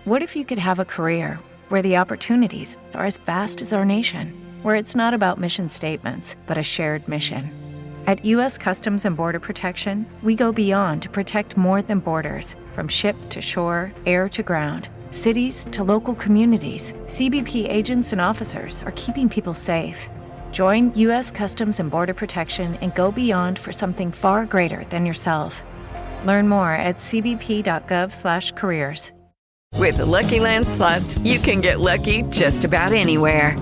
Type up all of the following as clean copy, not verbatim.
What if you could have a career where the opportunities are as vast as our nation, where it's not about mission statements, but a shared mission? At U.S. Customs and Border Protection, we go beyond to protect more than borders. From ship to shore, air to ground, cities to local communities, CBP agents and officers are keeping people safe. Join U.S. Customs and Border Protection and go beyond for something far greater than yourself. Learn more at cbp.gov/careers. With the Lucky Land Slots, you can get lucky just about anywhere.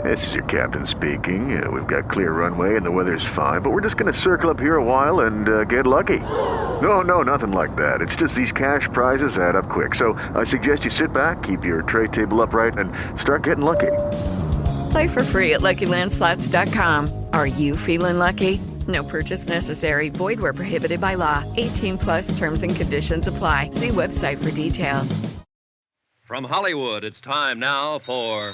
This is your captain speaking. We've got clear runway and the weather's fine, but we're just going to circle up here a while and get lucky. No, nothing like that. It's just these cash prizes add up quick. So I suggest you sit back, keep your tray table upright, and start getting lucky. Play for free at LuckyLandSlots.com. Are you feeling lucky? No purchase necessary. Void where prohibited by law. 18+ terms and conditions apply. See website for details. From Hollywood, it's time now for...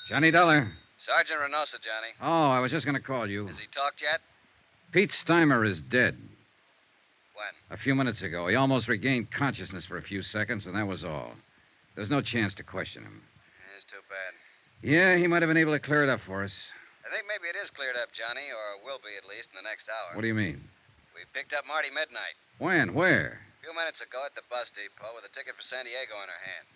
Johnny Dollar. Sergeant Reynosa, Johnny. Oh, I was just going to call you. Has he talked yet? Pete Steimer is dead. When? A few minutes ago. He almost regained consciousness for a few seconds, and that was all. There's no chance to question him. It's too bad. Yeah, he might have been able to clear it up for us. I think maybe it is cleared up, Johnny, or will be at least in the next hour. What do you mean? We picked up Marty Midnight. When? Where? A few minutes ago at the bus depot with a ticket for San Diego in her hand.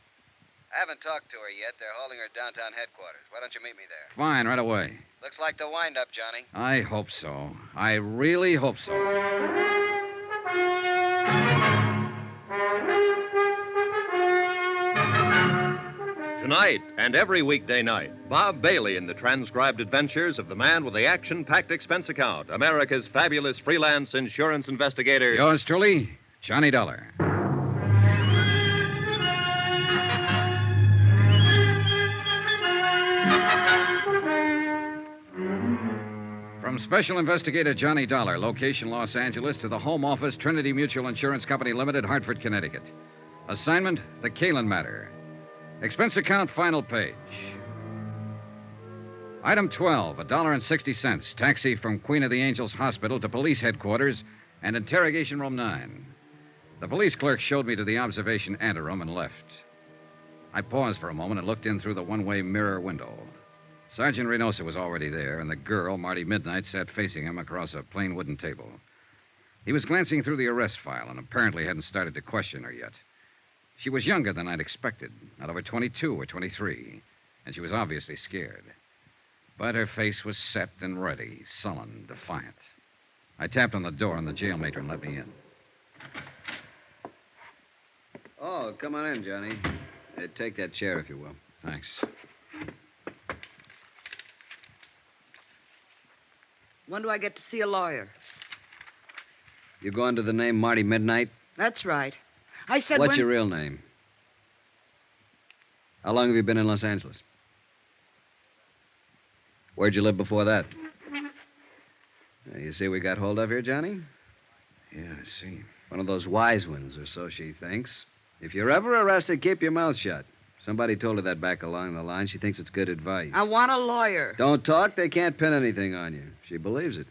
I haven't talked to her yet. They're holding her downtown headquarters. Why don't you meet me there? Fine, right away. Looks like the wind-up, Johnny. I hope so. I really hope so. Tonight and every weekday night, Bob Bailey in the transcribed adventures of the man with the action-packed expense account, America's fabulous freelance insurance investigator. Yours truly, Johnny Dollar. From Special Investigator Johnny Dollar, location Los Angeles, to the Home Office, Trinity Mutual Insurance Company Limited, Hartford, Connecticut. Assignment, the Caylin matter. Expense account, final page. Item 12, $1.60. Taxi from Queen of the Angels Hospital to police headquarters and interrogation room 9. The police clerk showed me to the observation anteroom and left. I paused for a moment and looked in through the one-way mirror window. Sergeant Reynosa was already there, and the girl, Marty Midnight, sat facing him across a plain wooden table. He was glancing through the arrest file and apparently hadn't started to question her yet. She was younger than I'd expected, not over 22 or 23, and she was obviously scared. But her face was set and ready, sullen, defiant. I tapped on the door, and the jail matron let me in. Oh, come on in, Johnny. Take that chair, if you will. Thanks. When do I get to see a lawyer? You go under the name Marty Midnight? That's right. I said What's your real name? How long have you been in Los Angeles? Where'd you live before that? You see we got hold of here, Johnny? Yeah, I see. One of those wise ones, or so she thinks. If you're ever arrested, keep your mouth shut. Somebody told her that back along the line. She thinks it's good advice. I want a lawyer. Don't talk. They can't pin anything on you. She believes it.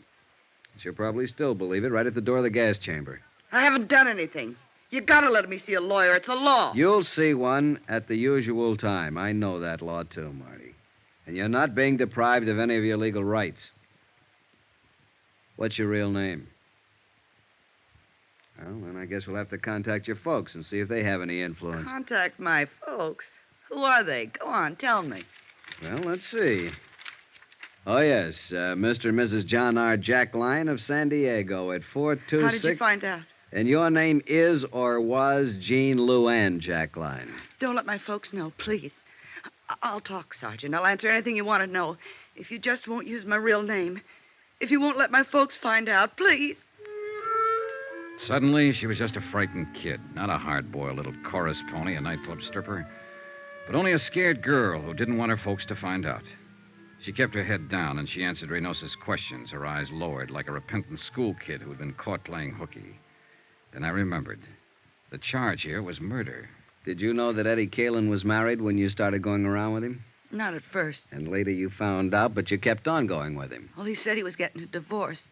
She'll probably still believe it right at the door of the gas chamber. I haven't done anything. You gotta let me see a lawyer. It's a law. You'll see one at the usual time. I know that law, too, Marty. And you're not being deprived of any of your legal rights. What's your real name? Well, then I guess we'll have to contact your folks and see if they have any influence. Contact my folks? Who are they? Go on, tell me. Well, let's see. Oh, yes, Mr. and Mrs. John R. Jackline of San Diego at 426... How did you find out? And your name is or was Jean Luann Jackline. Don't let my folks know, please. I'll talk, Sergeant. I'll answer anything you want to know. If you just won't use my real name. If you won't let my folks find out, please. Suddenly, she was just a frightened kid, not a hard-boiled little chorus pony, a nightclub stripper, but only a scared girl who didn't want her folks to find out. She kept her head down, and she answered Reynosa's questions, her eyes lowered like a repentant school kid who had been caught playing hooky. Then I remembered. The charge here was murder. Did you know that Eddie Caylin was married when you started going around with him? Not at first. And later you found out, but you kept on going with him. Well, he said he was getting a divorce.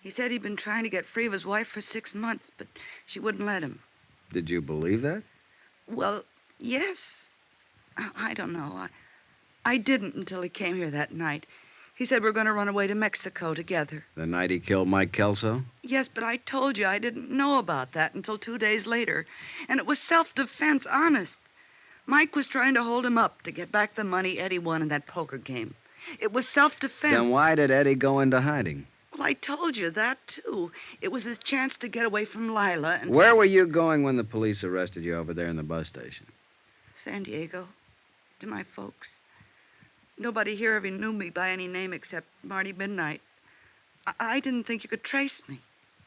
He said he'd been trying to get free of his wife for 6 months, but she wouldn't let him. Did you believe that? Well, yes. I don't know. I didn't until he came here that night. He said we're going to run away to Mexico together. The night he killed Mike Kelso? Yes, but I told you I didn't know about that until 2 days later. And it was self-defense, honest. Mike was trying to hold him up to get back the money Eddie won in that poker game. It was self-defense. Then why did Eddie go into hiding? Well, I told you that, too. It was his chance to get away from Lila and... Where were you going when the police arrested you over there in the bus station? San Diego. To my folks. Nobody here ever knew me by any name except Marty Midnight. I didn't think you could trace me.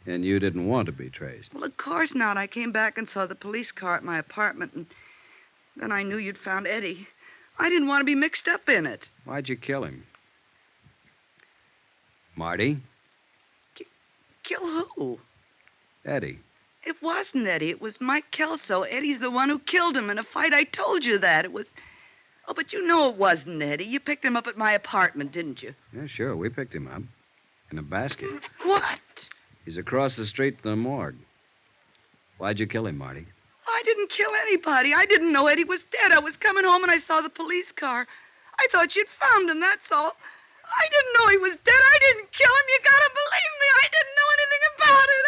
And you didn't want to be traced? Well, of course not. I came back and saw the police car at my apartment, and then I knew you'd found Eddie. I didn't want to be mixed up in it. Why'd you kill him? Marty? Kill who? Eddie. It wasn't Eddie. It was Mike Kelso. Eddie's the one who killed him in a fight. I told you that. It was... Oh, but you know it wasn't Eddie. You picked him up at my apartment, didn't you? Yeah, sure. We picked him up. In a basket. What? He's across the street from the morgue. Why'd you kill him, Marty? I didn't kill anybody. I didn't know Eddie was dead. I was coming home and I saw the police car. I thought you'd found him, that's all. I didn't know he was dead. I didn't kill him. You gotta believe me. I didn't know anything about it,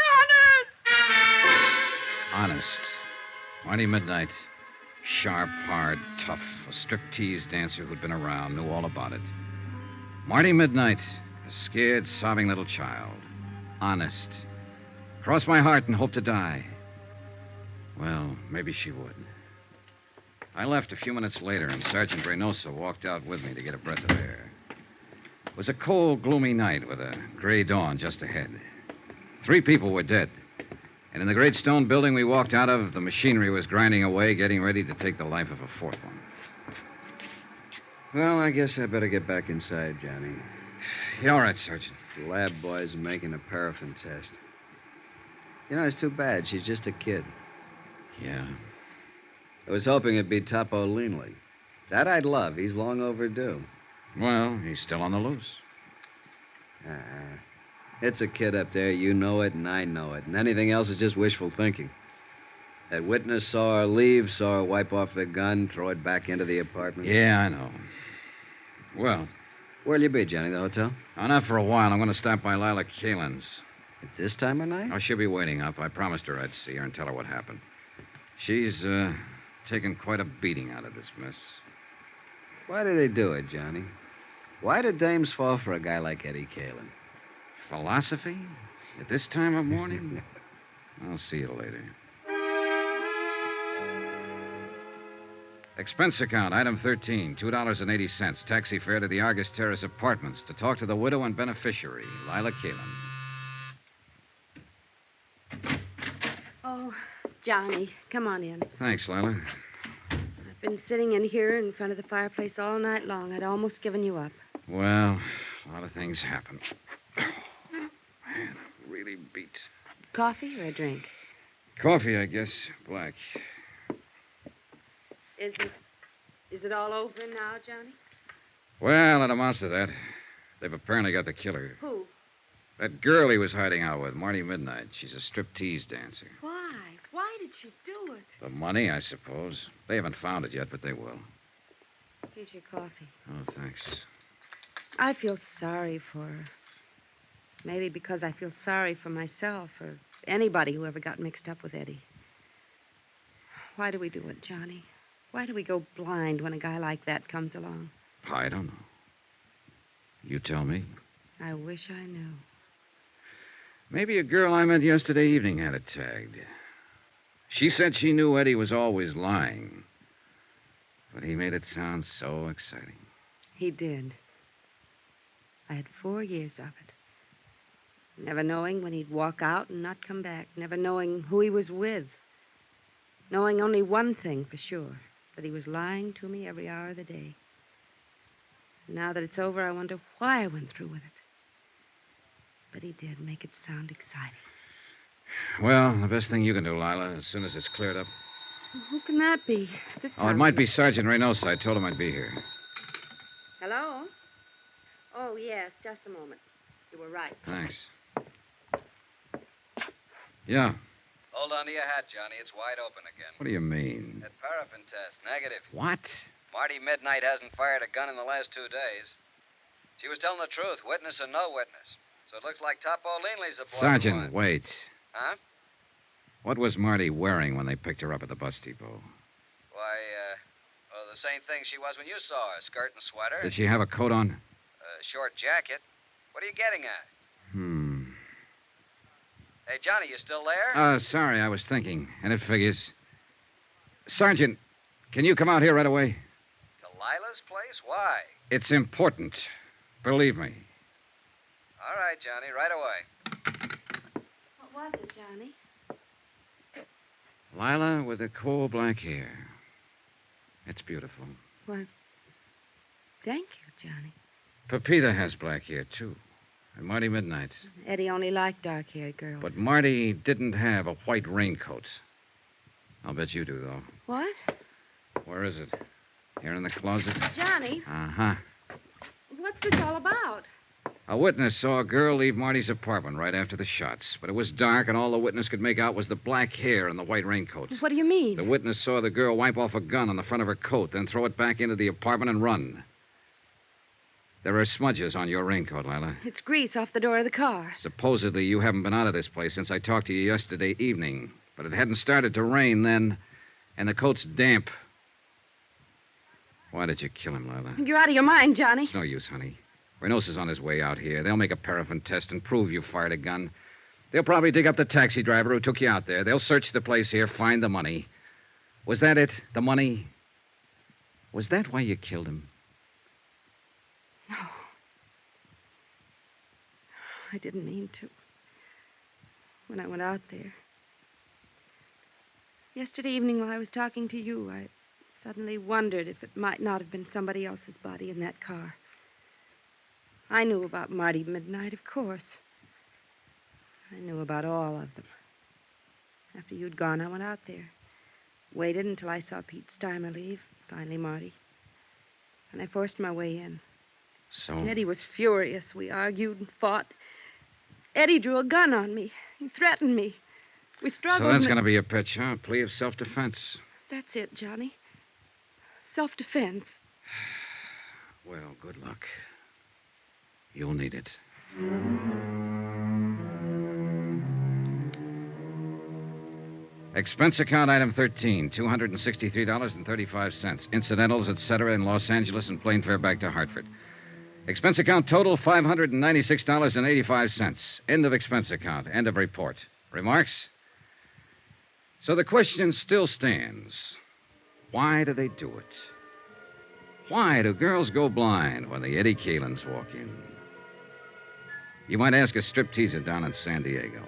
honest. Honest. Marty Midnight. Sharp, hard, tough. A striptease dancer who'd been around, knew all about it. Marty Midnight. A scared, sobbing little child. Honest. Cross my heart and hope to die. Well, maybe she would. I left a few minutes later, and Sergeant Reynoso walked out with me to get a breath of air. It was a cold, gloomy night with a gray dawn just ahead. 3 people were dead. And in the great stone building we walked out of, the machinery was grinding away, getting ready to take the life of a 4th one. Well, I guess I better get back inside, Johnny. You all right, Sergeant? The lab boys are making a paraffin test. You know, it's too bad. She's just a kid. Yeah. I was hoping it'd be Topo Leanley. That I'd love. He's long overdue. Well, he's still on the loose. It's a kid up there. You know it, and I know it. And anything else is just wishful thinking. That witness saw her leave, saw her wipe off the gun, throw it back into the apartment. Yeah, I know. Well... Where'll you be, Johnny? The hotel? Oh, not for a while. I'm going to stop by Lila Caylin's. At this time of night? Oh, she'll be waiting up. I promised her I'd see her and tell her what happened. She's, taken quite a beating out of this mess. Why do they do it, Johnny? Why do dames fall for a guy like Eddie Caylin? Philosophy? At this time of morning? I'll see you later. Expense account, item 13, $2.80. Taxi fare to the Argus Terrace Apartments to talk to the widow and beneficiary, Lila Caylin. Oh, Johnny, come on in. Thanks, Lila. I've been sitting in here in front of the fireplace all night long. I'd almost given you up. Well, a lot of things happen. Man, I'm really beat. Coffee or a drink? Coffee, I guess. Black. Is it all over now, Johnny? Well, it amounts to that. They've apparently got the killer. Who? That girl he was hiding out with, Marty Midnight. She's a striptease dancer. Why? Why did she do it? The money, I suppose. They haven't found it yet, but they will. Here's your coffee. Oh, thanks. I feel sorry for her. Maybe because I feel sorry for myself or anybody who ever got mixed up with Eddie. Why do we do it, Johnny? Why do we go blind when a guy like that comes along? I don't know. You tell me. I wish I knew. Maybe a girl I met yesterday evening had it tagged. She said she knew Eddie was always lying. But he made it sound so exciting. He did. I had 4 years of it. Never knowing when he'd walk out and not come back. Never knowing who he was with. Knowing only one thing for sure. That he was lying to me every hour of the day. Now that it's over, I wonder why I went through with it. But he did make it sound exciting. Well, the best thing you can do, Lila, as soon as it's cleared up. Well, who can that be? This Oh, it time? might be Sergeant Reynoso. I told him I'd be here. Hello? Oh, yes, just a moment. You were right. Thanks. Yeah. Hold on to your hat, Johnny. It's wide open again. What do you mean? That paraffin test. Negative. What? Marty Midnight hasn't fired a gun in the last 2 days. She was telling the truth, witness or no witness. So it looks like Topo Leanley's the boy. Sergeant, wait. Huh? What was Marty wearing when they picked her up at the bus depot? Why, well, the same thing she was when you saw her. Skirt and sweater. Did she have a coat on? Short jacket. What are you getting at? Hey, Johnny, you still there? Sorry, I was thinking. And it figures. Sergeant, can you come out here right away? To Lila's place? Why? It's important. Believe me. All right, Johnny, right away. What was it, Johnny? Lila with the coal black hair. It's beautiful. Well, thank you, Johnny. Pepita has black hair, too. And Marty Midnight. Eddie only liked dark-haired girls. But Marty didn't have a white raincoat. I'll bet you do, though. What? Where is it? Here in the closet? Johnny, Uh-huh. what's this all about? A witness saw a girl leave Marty's apartment right after the shots. But it was dark, and all the witness could make out was the black hair and the white raincoat. What do you mean? The witness saw the girl wipe off a gun on the front of her coat, then throw it back into the apartment and run. There are smudges on your raincoat, Lila. It's grease off the door of the car. Supposedly, you haven't been out of this place since I talked to you yesterday evening. But it hadn't started to rain then, and the coat's damp. Why did you kill him, Lila? You're out of your mind, Johnny. It's no use, honey. Reynosa's on his way out here. They'll make a paraffin test and prove you fired a gun. They'll probably dig up the taxi driver who took you out there. They'll search the place here, find the money. Was that it? The money? Was that why you killed him? No. I didn't mean to. When I went out there. Yesterday evening while I was talking to you, I suddenly wondered if it might not have been somebody else's body in that car. I knew about Marty Midnight, of course. I knew about all of them. After you'd gone, I went out there. Waited until I saw Pete Steimer leave. Finally, Marty. And I forced my way in. So? And Eddie was furious. We argued and fought. Eddie drew a gun on me. He threatened me. We struggled. So that's going to be your pitch, huh? A plea of self-defense. That's it, Johnny. Self-defense. Well, good luck. You'll need it. Expense account item 13, $263.35. Incidentals, etc., in Los Angeles and plane fare back to Hartford. Expense account total, $596.85. End of expense account. End of report. Remarks? So the question still stands. Why do they do it? Why do girls go blind when the Eddie Caylins walk in? You might ask a stripteaser down in San Diego.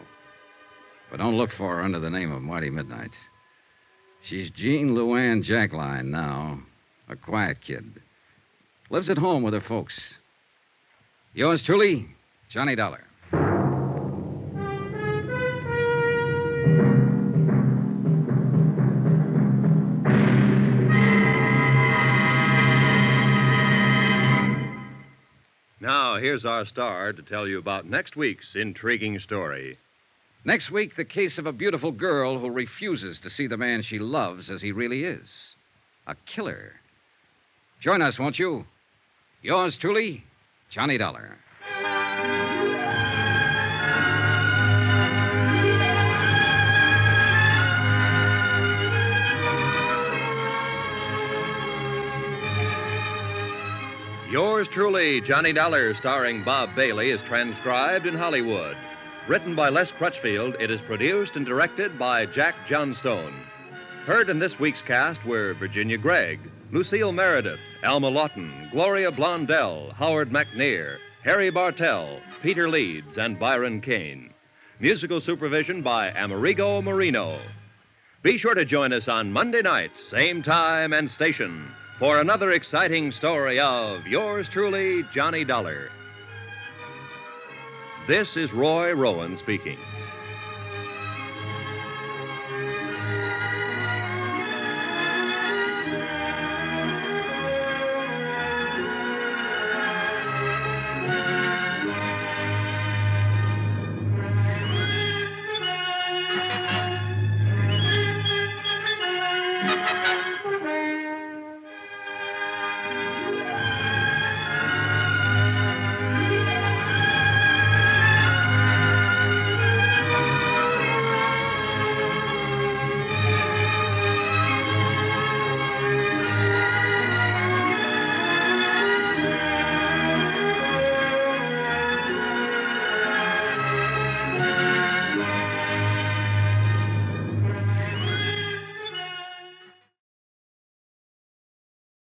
But don't look for her under the name of Marty Midnight. She's Jean Luann Jackline now. A quiet kid. Lives at home with her folks. Yours truly, Johnny Dollar. Now, here's our star to tell you about next week's intriguing story. Next week, the case of a beautiful girl who refuses to see the man she loves as he really is. A killer. Join us, won't you? Yours truly, Johnny Dollar. Yours truly, Johnny Dollar, starring Bob Bailey, is transcribed in Hollywood. Written by Les Crutchfield, it is produced and directed by Jack Johnstone. Heard in this week's cast were Virginia Gregg, Lucille Meredith, Alma Lawton, Gloria Blondell, Howard McNear, Harry Bartell, Peter Leeds, and Byron Kane. Musical supervision by Amerigo Marino. Be sure to join us on Monday night, same time and station, for another exciting story of yours truly, Johnny Dollar. This is Roy Rowan speaking.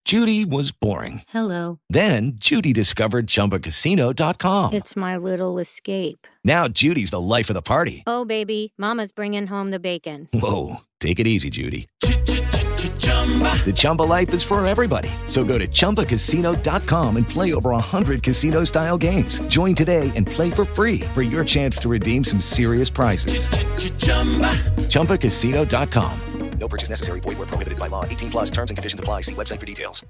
Judy was boring. Hello. Then Judy discovered ChumbaCasino.com. It's my little escape. Now Judy's the life of the party. Oh, baby, mama's bringing home the bacon. Whoa, take it easy, Judy. The Chumba life is for everybody. So go to ChumbaCasino.com and play over 100 casino-style games. Join today and play for free for your chance to redeem some serious prizes. ChumbaCasino.com. No purchase necessary. Void where prohibited by law. 18 plus terms and conditions apply. See website for details.